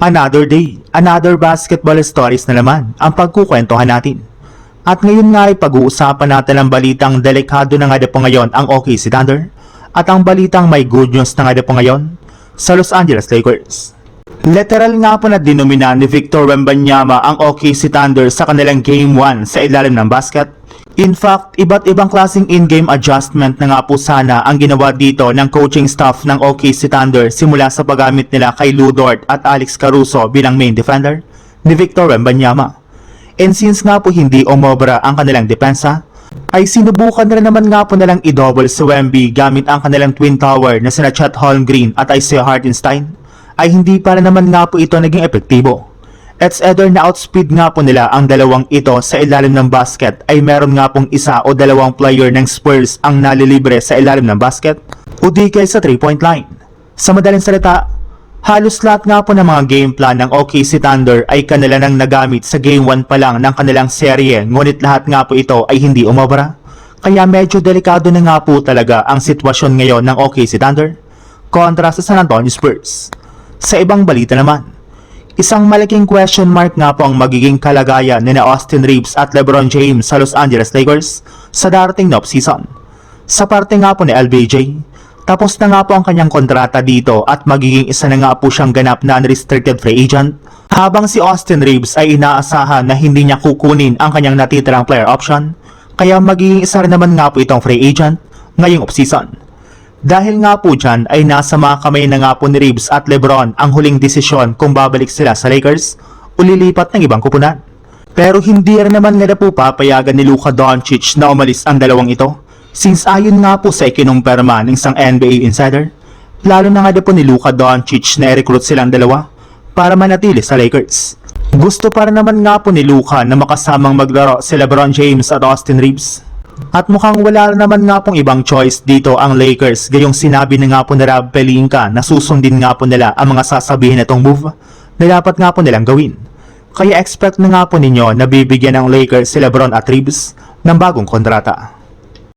Another day, another basketball stories na naman ang pagkukwentuhan natin. At ngayon nga ay pag-uusapan natin ang balitang delikado na nga po ngayon ang OKC Thunder at ang balitang may good news na nga po ngayon sa Los Angeles Lakers. Literal nga po na dinomina ni Victor Wembanyama ang OKC Thunder sa kanilang Game 1 sa ilalim ng basket. In fact, iba't ibang klaseng in-game adjustment na nga po sana ang ginawa dito ng coaching staff ng OKC Thunder simula sa paggamit nila kay Lu Dort at Alex Caruso bilang main defender ni Victor Wembanyama. And since nga po hindi umobra ang kanilang depensa, ay sinubukan rin naman nga po nilang i-double si Wemby gamit ang kanilang twin tower na sina Chet Holmgren at Isaiah Hartenstein, ay hindi para naman nga po ito naging epektibo. It's either na outspeed nga po nila ang dalawang ito sa ilalim ng basket ay meron nga pong isa o dalawang player ng Spurs ang nalilibre sa ilalim ng basket o di kaya sa 3-point line. Sa madaling salita, halos lahat nga po ng mga game plan ng OKC Thunder ay kanila nang nagamit sa Game 1 pa lang ng kanilang serye, ngunit lahat nga po ito ay hindi umobra. Kaya medyo delikado na nga po talaga ang sitwasyon ngayon ng OKC Thunder kontra sa San Antonio Spurs. Sa ibang balita naman, isang malaking question mark nga po ang magiging kalagayan ni Austin Reeves at LeBron James sa Los Angeles Lakers sa darating na off-season. Sa parte nga po ni LBJ, tapos na nga po ang kanyang kontrata dito at magiging isa na nga po siyang ganap na unrestricted free agent, habang si Austin Reeves ay inaasahan na hindi niya kukunin ang kanyang natitirang player option, kaya magiging isa rin naman nga po itong free agent ngayong off-season. Dahil nga po dyan ay nasa mga kamay na nga po ni Reeves at LeBron ang huling desisyon kung babalik sila sa Lakers o lilipat ng ibang kupunan. Pero hindi rin naman nga po papayagan ni Luka Doncic na umalis ang dalawang ito, since ayon nga po sa ikinumpirma ng isang NBA insider, lalo na nga po ni Luka Doncic na i-recruit silang dalawa para manatili sa Lakers. Gusto para naman nga po ni Luka na makasamang maglaro si LeBron James at Austin Reeves. At mukhang wala naman nga pong ibang choice dito ang Lakers, gayong sinabi na nga po ni Rob Pelinka na susundin nga po nila ang mga sasabihin nitong move na dapat nga po nilang gawin. Kaya expect na nga po ninyo na bibigyan ng Lakers si LeBron at Reeves ng bagong kontrata.